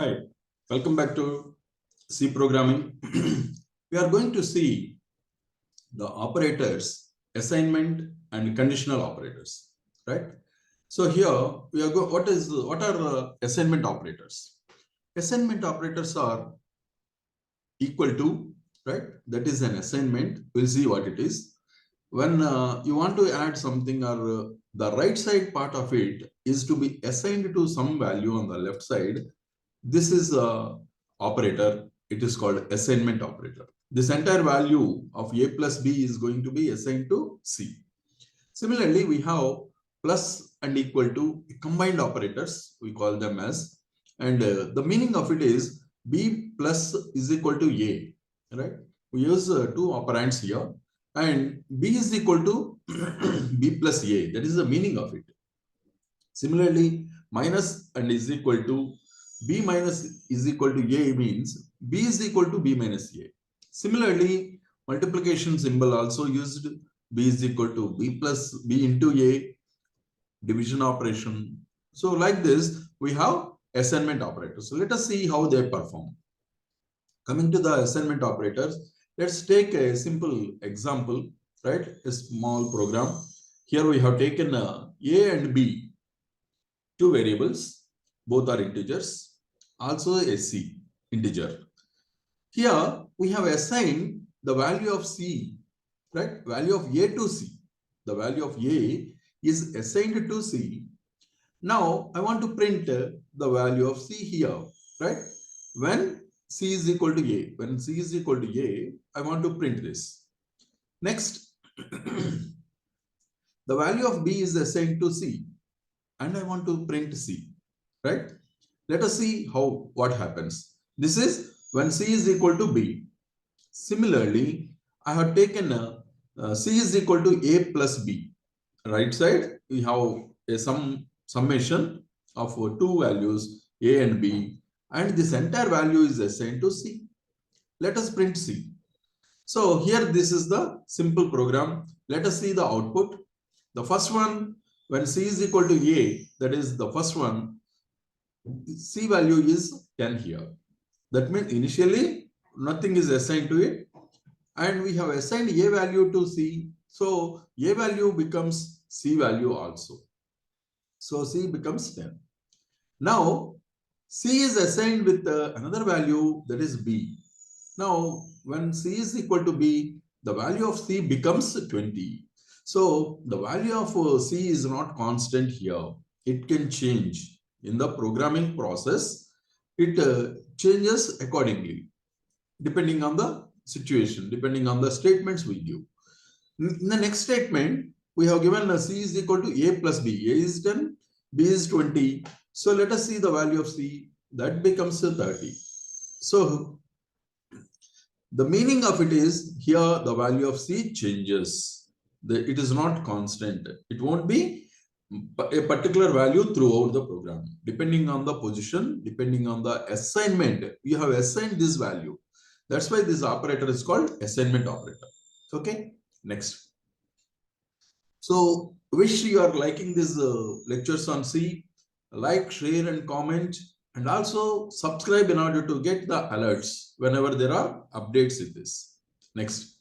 Hi, welcome back to C programming. We are going to see the operators, assignment and conditional operators, right? So here we are what are assignment operators? Assignment operators are equal to, right? That is an assignment. We'll see what it is. When you want to add something or the right side part of it is to be assigned to some value on the left side. This is a operator. It is called assignment operator. This entire value of a plus b is going to be assigned to c. Similarly, we have plus and equal to combined operators. We call them as, and the meaning of it is b plus is equal to a, right? We use two operands here, and b is equal to b plus a. That is the meaning of it. Similarly, minus and is equal to b minus is equal to a means b is equal to b minus a. Similarly, multiplication symbol also used, b is equal to b plus b into a, division operation. So like this, we have assignment operators. So let us see how they perform. Coming to the assignment operators, let's take a simple example, right? A small program. Here we have taken a and b, two variables, both are integers, also a c, integer. Here we have assigned the value of c, right? Value of a to c. The value of a is assigned to c. Now I want to print the value of c here, right? When c is equal to a, when c is equal to a, I want to print this. Next, the value of b is assigned to c, and I want to print c, right? Let us see what happens. This is when c is equal to b. Similarly, I have taken c is equal to a plus b. Right side, we have a summation of two values, a and b, and this entire value is assigned to c. Let us print c. So here this is the simple program. Let us see the output. The first one, when c is equal to a, that is the first one, c value is 10 here. That means initially nothing is assigned to it, and we have assigned a value to c. So a value becomes c value also. So c becomes 10. Now c is assigned with another value, that is b. Now when c is equal to b, the value of c becomes 20. So the value of c is not constant here. It can change. In the programming process, it changes accordingly, depending on the situation, depending on the statements we give. In the next statement, we have given c is equal to a plus b. A is 10, b is 20. So let us see the value of c. That becomes 30. So the meaning of it is here the value of c changes. It is not constant. It won't be a particular value throughout the program. Depending on the position, depending on the assignment, you have assigned this value. That's why this operator is called assignment operator. Okay, next. So wish you are liking these lectures on C. Like, share and comment, and also subscribe in order to get the alerts whenever there are updates in this. Next,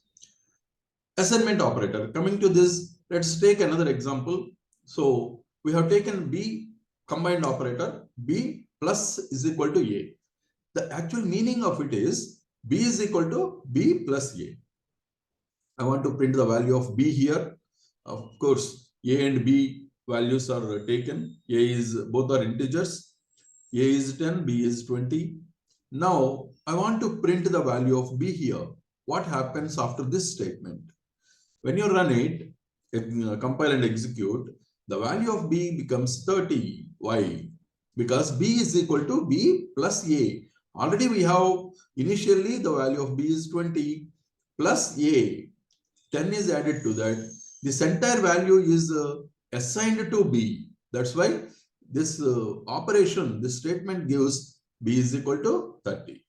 assignment operator. Coming to this, let's take another example. So we have taken B combined operator, B plus is equal to A. The actual meaning of it is B is equal to B plus A. I want to print the value of B here. Of course, A and B values are taken. A is, both are integers. A is 10, B is 20. Now I want to print the value of B here. What happens after this statement? When you run it, compile and execute, the value of B becomes 30. Why? Because B is equal to B plus A. Already we have initially the value of B is 20 plus A. 10 is added to that. This entire value is assigned to B. That's why this operation, this statement gives B is equal to 30.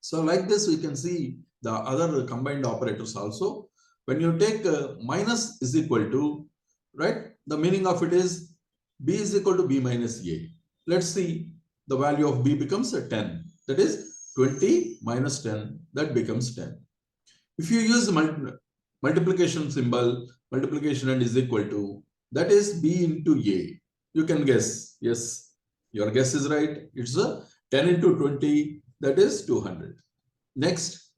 So like this, we can see the other combined operators also. When you take minus is equal to, right? The meaning of it is B is equal to B minus A. Let's see. the value of B becomes 10. That is 20 minus 10, that becomes 10. If you use the multiplication symbol, multiplication and is equal to, that is B into A. You can guess. Yes, your guess is right. It's a 10 into 20, that is 200. Next,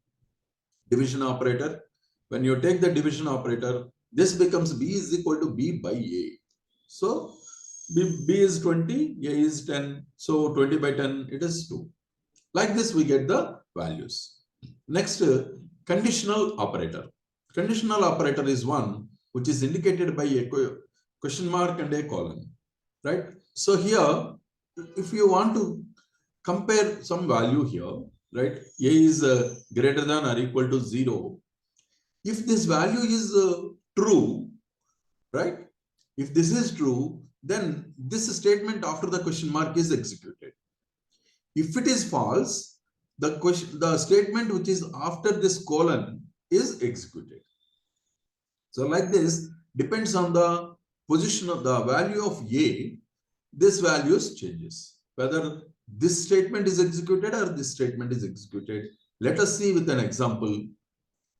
division operator. When you take the division operator, this becomes B is equal to B by A. So B is 20, A is 10. So 20 by 10, it is 2. Like this, we get the values. Next, conditional operator. Conditional operator is one which is indicated by a question mark and a colon, right? So here, if you want to compare some value here, right? A is greater than or equal to 0. If this value is true, right? If this is true, then this statement after the question mark is executed. If it is false, the statement which is after this colon is executed. So like this, depends on the position of the value of A, this values changes. Whether this statement is executed or this statement is executed. Let us see with an example.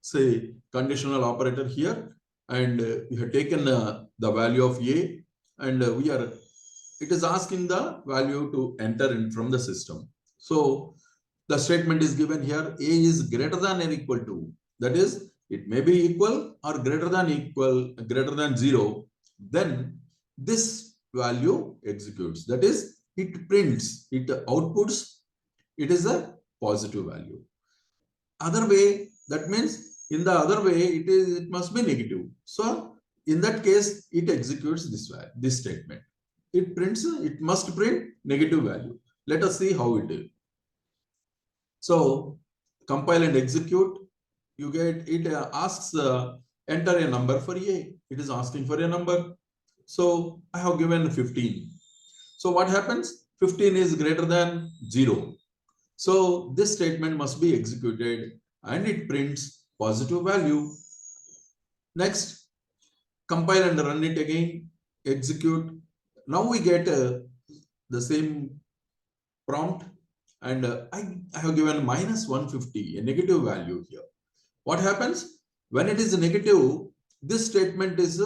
Say conditional operator here, and we have taken the value of A, and it is asking the value to enter in from the system. So the statement is given here, A is greater than or equal to, that is, it may be equal or greater than 0. Then this value executes. That is, it prints, it outputs, it is a positive value. Other way, that means in the other way, it must be negative. So in that case, it executes this statement. It must print negative value. Let us see how it is. So compile and execute. You get it asks enter a number for A. It is asking for a number. So I have given 15. So what happens? 15 is greater than 0. So this statement must be executed and it prints positive value. Next, compile and run it again, execute. Now we get the same prompt, and I have given minus 150, a negative value here. What happens? When it is negative, this statement is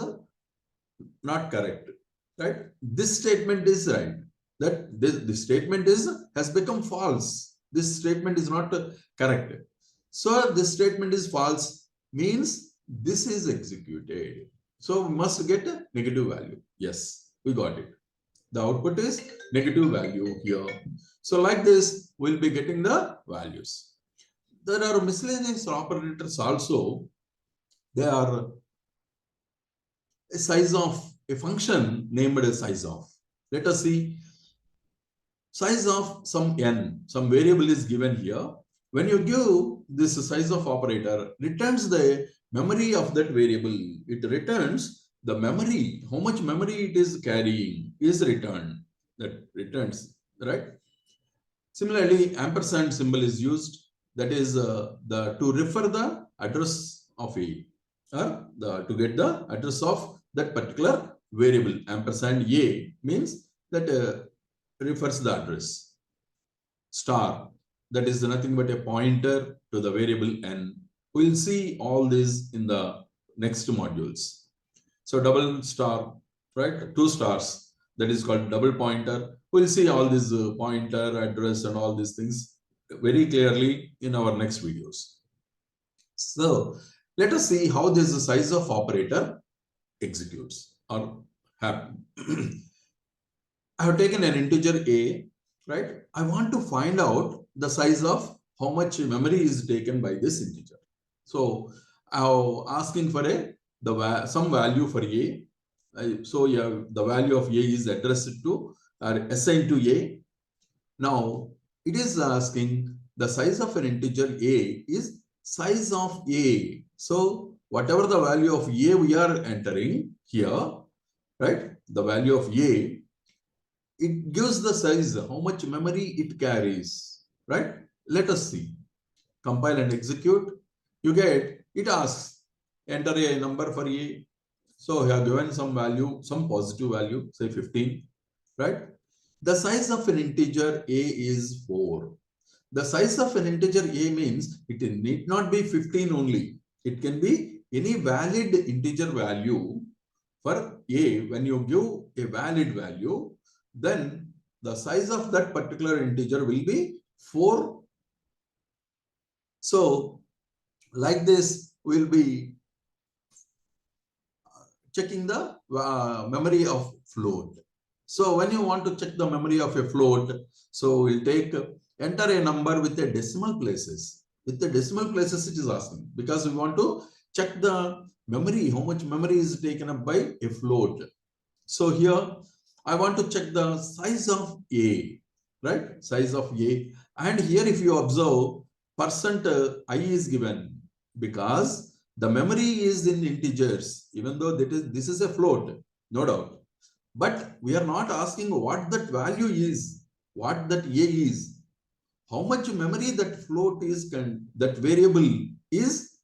not correct, right? This statement is right. That this statement has become false. This statement is not correct. So this statement is false, means this is executed. So we must get a negative value. Yes, we got it. The output is negative value here. So like this, we'll be getting the values. There are miscellaneous operators also. They are a size of a function named size of. Let us see. Size of some n, some variable is given here. When you give this size of operator, returns the memory of that variable. It returns the memory, how much memory it is carrying is returned. That returns, right? Similarly, ampersand symbol is used. That is to refer the address of A, or to get the address of that particular variable. Ampersand A means that refers the address. Star, that is nothing but a pointer to the variable n. We'll see all this in the next modules. So double star, right? 2 stars, that is called double pointer. We'll see all this pointer, address, and all these things very clearly in our next videos. So let us see how this size of operator executes or happen. I have taken an integer A, right? I want to find out the size of how much memory is taken by this integer. So I'm asking for some value for A. So yeah, the value of A is addressed to or assigned to A. Now it is asking the size of an integer A is size of A. So whatever the value of A we are entering here, right? The value of A, it gives the size, how much memory it carries, right? Let us see. Compile and execute. You get, it asks, enter a number for A. So you have given some value, some positive value, say 15, right? The size of an integer a is 4. The size of an integer a means it need not be 15 only. It can be any valid integer value for a. When you give a valid value, then the size of that particular integer will be 4. So like this, we'll be checking the memory of float. So when you want to check the memory of a float, so we'll enter a number with a decimal places. With the decimal places, it is asking because we want to check the memory, how much memory is taken up by a float. So here I want to check the size of a, right? Size of a. And here if you observe, percent I is given because the memory is in integers, even though this is a float, no doubt. But we are not asking what that value is, what that a is, how much memory that float is, that variable is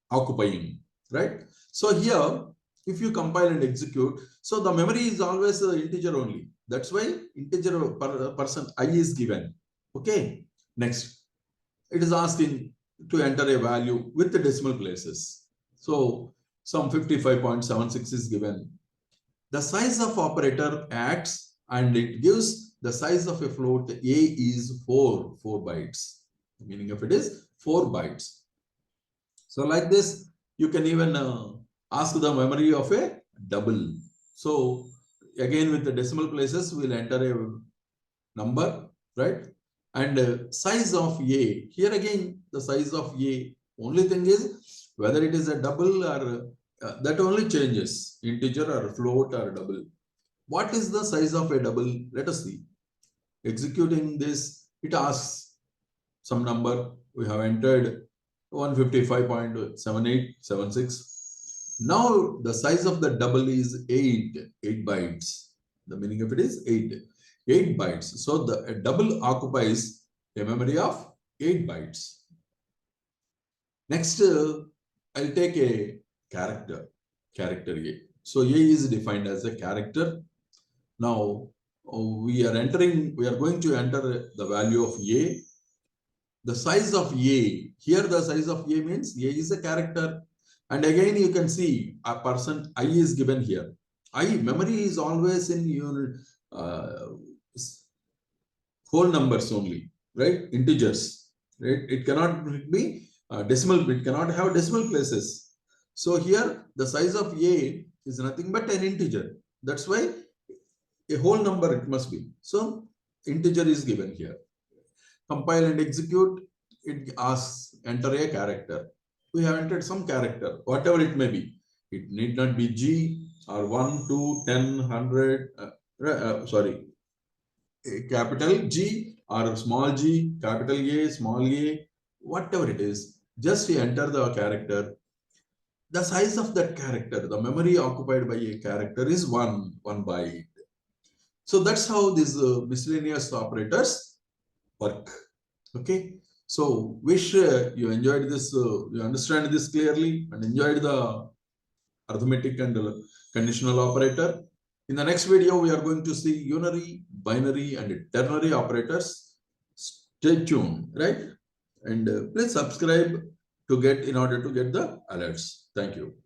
occupying, right? So here, if you compile and execute, so the memory is always an integer only. That's why integer percent I is given. Okay. Next, it is asking to enter a value with the decimal places. So some 55.76 is given. The size of operator acts and it gives the size of a float. A is 4 bytes. The meaning of it is 4 bytes. So like this, you can even ask the memory of a double. So again with the decimal places, we'll enter a number, right? And size of a, here again the size of a, only thing is whether it is a double or that only changes, integer or float or double. What is the size of a double? Let us see. Executing this, it asks some number. We have entered 155.7876. Now the size of the double is 8 bytes. The meaning of it is 8 bytes. So the double occupies a memory of 8 bytes. Next, I'll take a character A. So A is defined as a character. Now we are going to enter the value of A. The size of A, here the size of A means A is a character. And again, you can see a percent I is given here. Memory is always in your whole numbers only, right? Integers, right? It cannot be decimal, it cannot have decimal places. So here the size of A is nothing but an integer. That's why a whole number it must be. So integer is given here. Compile and execute, it asks enter a character. We have entered some character, whatever it may be. It need not be G or 1, 2, 10, 100, capital G or small g, capital A, small a, whatever it is. Just enter the character. The size of that character, the memory occupied by a character is 1 byte. So that's how these miscellaneous operators work. Okay. So wish you enjoyed this, you understand this clearly and enjoyed the arithmetic and conditional operator. In the next video, we are going to see unary, binary, and ternary operators. Stay tuned, right? And please subscribe in order to get the alerts. Thank you.